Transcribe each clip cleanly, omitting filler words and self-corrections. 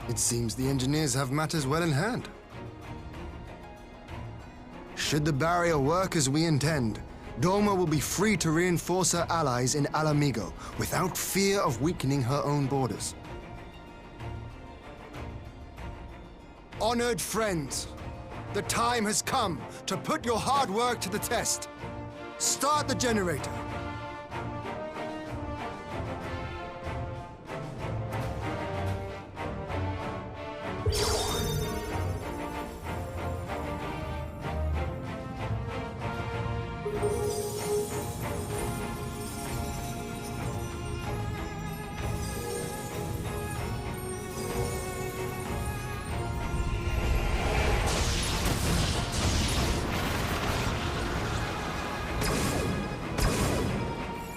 It seems the engineers have matters well in hand. Should the barrier work as we intend, Doma will be free to reinforce her allies in Alamigo without fear of weakening her own borders. Honored friends, the time has come to put your hard work to the test. Start the generator.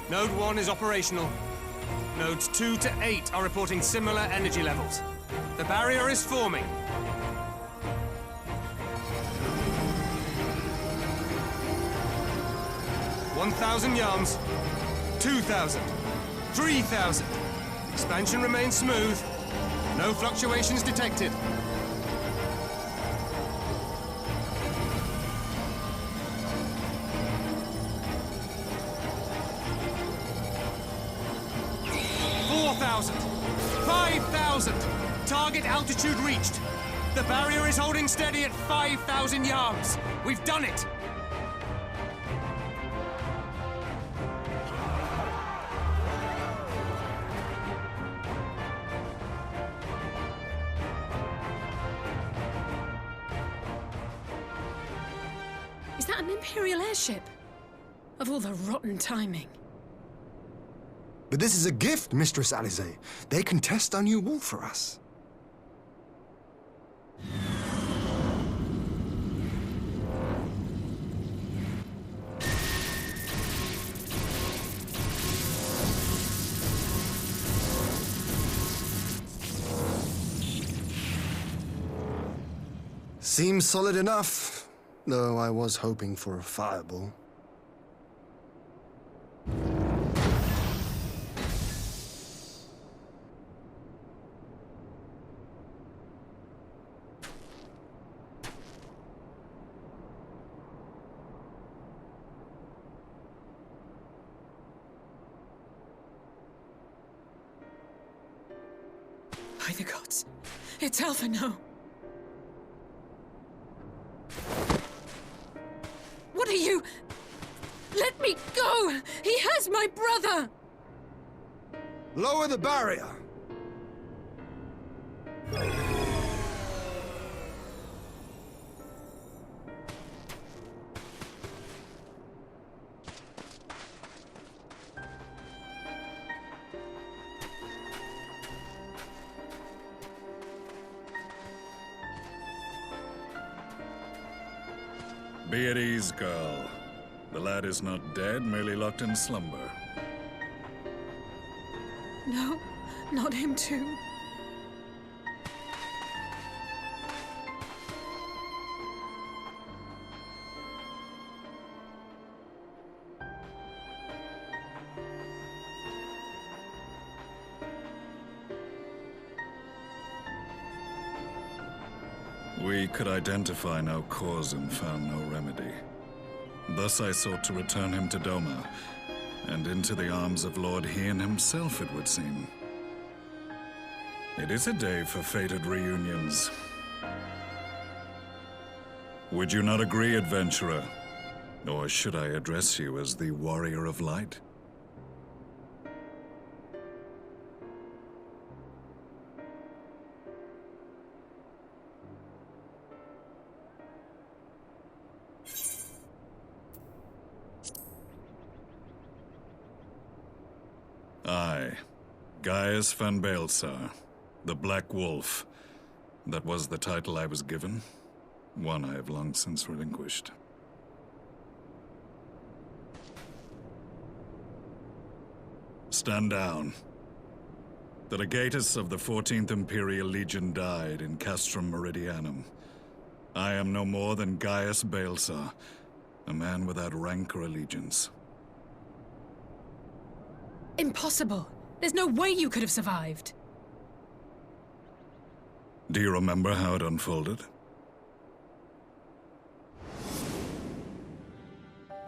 Node 1 is operational. Nodes 2 to 8 are reporting similar energy levels. The barrier is forming. $1,000 yards, 2,000, 3,000. Expansion remains smooth. No fluctuations detected. Target altitude reached. The barrier is holding steady at 5,000 yards. We've done it. Is that an Imperial airship? Of all the rotten timing. But this is a gift, Mistress Alize. They can test our new wall for us. Seems solid enough, though I was hoping for a fireball. By the gods, it's Alphino. What are you? Let me go! He has my brother! Lower the barrier! Be at ease, girl. The lad is not dead, merely locked in slumber. No, not him too. We could identify no cause and found no remedy. Thus I sought to return him to Doma, and into the arms of Lord Hien himself, it would seem. It is a day for fated reunions. Would you not agree, adventurer? Or should I address you as the Warrior of Light? I, Gaius van Baelsar, the Black Wolf. That was the title I was given, one I have long since relinquished. Stand down. The legatus of the 14th Imperial Legion died in Castrum Meridianum. I am no more than Gaius Baelsar, a man without rank or allegiance. Impossible. There's no way you could have survived. Do you remember how it unfolded?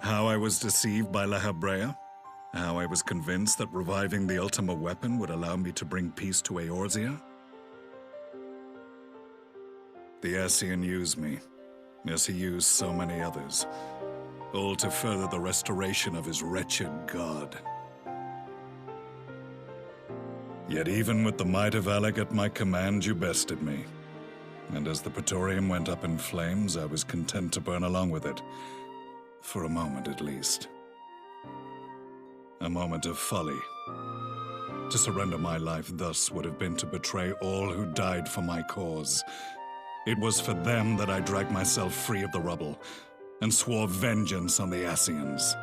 How I was deceived by La Habrea? How I was convinced that reviving the Ultima weapon would allow me to bring peace to Eorzea? The Ascian used me, as he used so many others, all to further the restoration of his wretched god. Yet even with the might of Alec at my command, you bested me. And as the Praetorium went up in flames, I was content to burn along with it. For a moment at least. A moment of folly. To surrender my life thus would have been to betray all who died for my cause. It was for them that I dragged myself free of the rubble, and swore vengeance on the Ascians.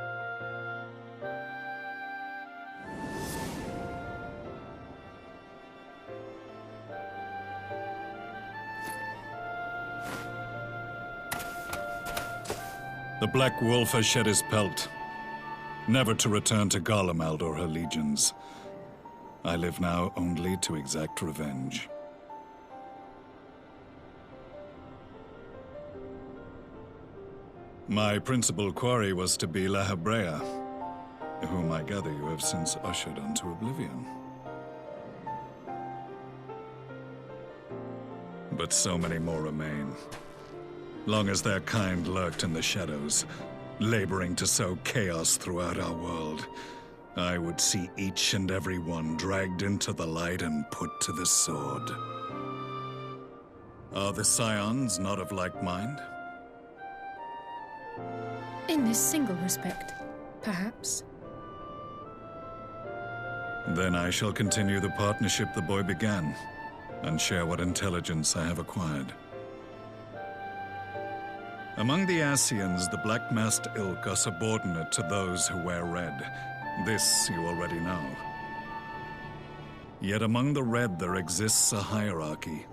The Black Wolf has shed his pelt, never to return to Garlemald or her legions. I live now only to exact revenge. My principal quarry was to be La Habrea, whom I gather you have since ushered onto oblivion. But so many more remain. Long as their kind lurked in the shadows, laboring to sow chaos throughout our world, I would see each and every one dragged into the light and put to the sword. Are the Scions not of like mind? In this single respect, perhaps. Then I shall continue the partnership the boy began, and share what intelligence I have acquired. Among the Ascians, the Black-Masked Ilk are subordinate to those who wear red. This you already know. Yet among the Red there exists a hierarchy.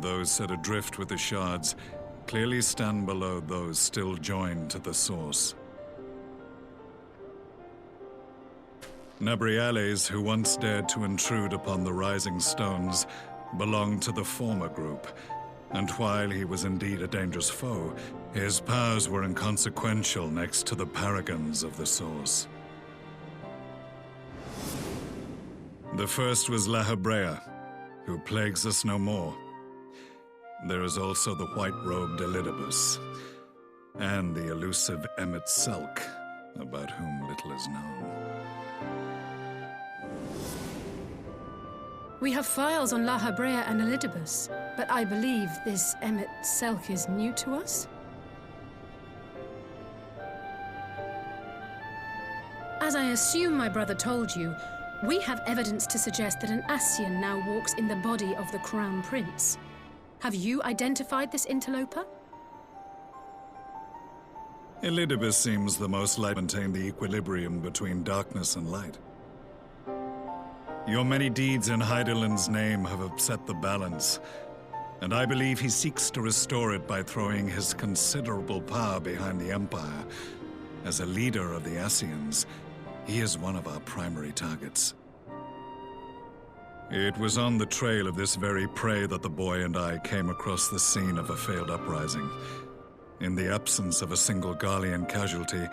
Those set adrift with the shards clearly stand below those still joined to the source. Nabriales, who once dared to intrude upon the Rising Stones, belonged to the former group, and while he was indeed a dangerous foe, his powers were inconsequential next to the paragons of the Source. The first was La Habrea, who plagues us no more. There is also the white-robed Elidibus, and the elusive Emmet Selk, about whom little is known. We have files on La Habrea and Elidibus, but I believe this Emmet Selk is new to us? As I assume my brother told you, we have evidence to suggest that an Ascian now walks in the body of the Crown Prince. Have you identified this interloper? Elidibus seems the most likely to maintain the equilibrium between darkness and light. Your many deeds in Hydaelyn's name have upset the balance, and I believe he seeks to restore it by throwing his considerable power behind the Empire. As a leader of the Ascians, he is one of our primary targets. It was on the trail of this very prey that the boy and I came across the scene of a failed uprising. In the absence of a single Garlean casualty,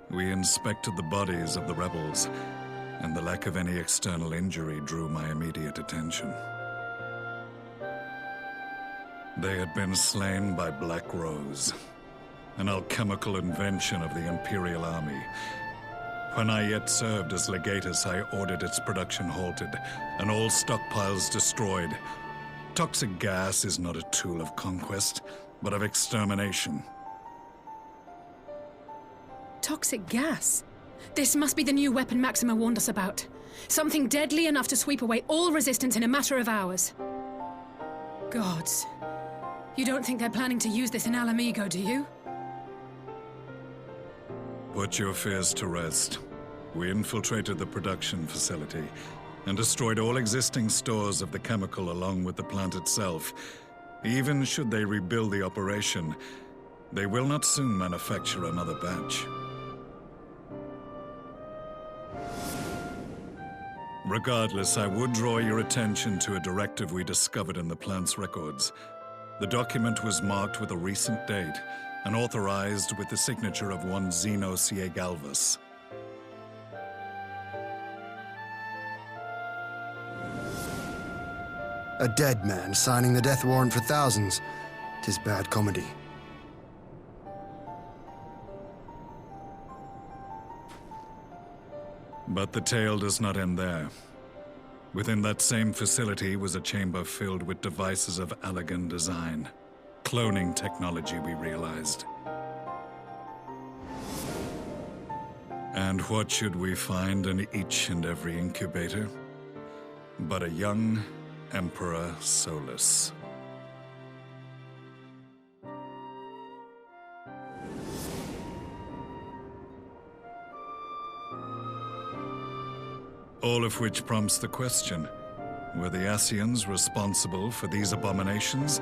we inspected the bodies of the rebels, and the lack of any external injury drew my immediate attention. They had been slain by Black Rose, an alchemical invention of the Imperial Army. When I yet served as legatus, I ordered its production halted, and all stockpiles destroyed. Toxic gas is not a tool of conquest, but of extermination. Toxic gas? This must be the new weapon Maxima warned us about. Something deadly enough to sweep away all resistance in a matter of hours. Gods. You don't think they're planning to use this in Alamigo, do you? Put your fears to rest. We infiltrated the production facility and destroyed all existing stores of the chemical along with the plant itself. Even should they rebuild the operation, they will not soon manufacture another batch. Regardless, I would draw your attention to a directive we discovered in the plant's records. The document was marked with a recent date and authorized with the signature of one Zeno Galvus. A dead man signing the death warrant for thousands. 'Tis bad comedy. But the tale does not end there. Within that same facility was a chamber filled with devices of elegant design. Cloning technology, we realized. And what should we find in each and every incubator? But a young Emperor Solus. All of which prompts the question, were the Ascians responsible for these abominations,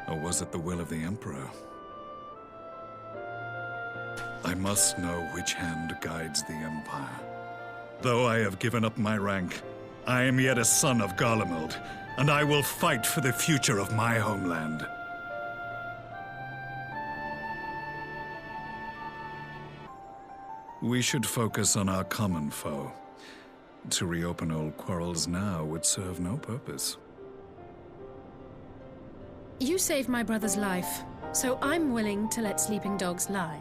or was it the will of the Emperor? I must know which hand guides the Empire. Though I have given up my rank, I am yet a son of Garlemald, and I will fight for the future of my homeland. We should focus on our common foe. To reopen old quarrels now would serve no purpose. You saved my brother's life, so I'm willing to let sleeping dogs lie.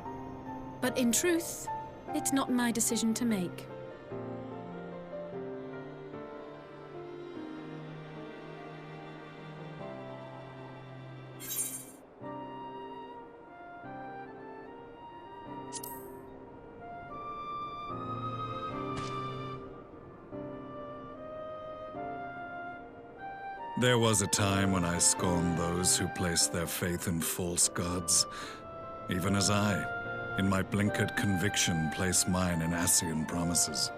But in truth, it's not my decision to make. There was a time when I scorned those who placed their faith in false gods, even as I, in my blinkered conviction, place mine in Ascian promises.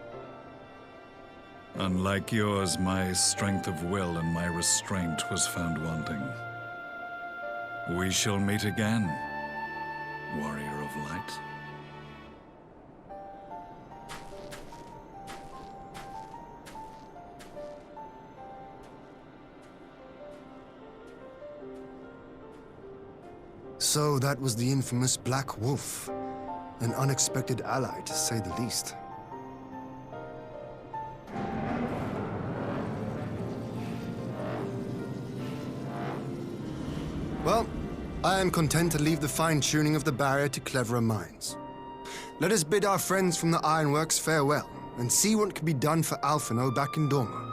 Unlike yours, my strength of will and my restraint was found wanting. We shall meet again, warrior of light. So that was the infamous Black Wolf. An unexpected ally, to say the least. Well, I am content to leave the fine-tuning of the barrier to cleverer minds. Let us bid our friends from the Ironworks farewell, and see what can be done for Alphino back in Dorma.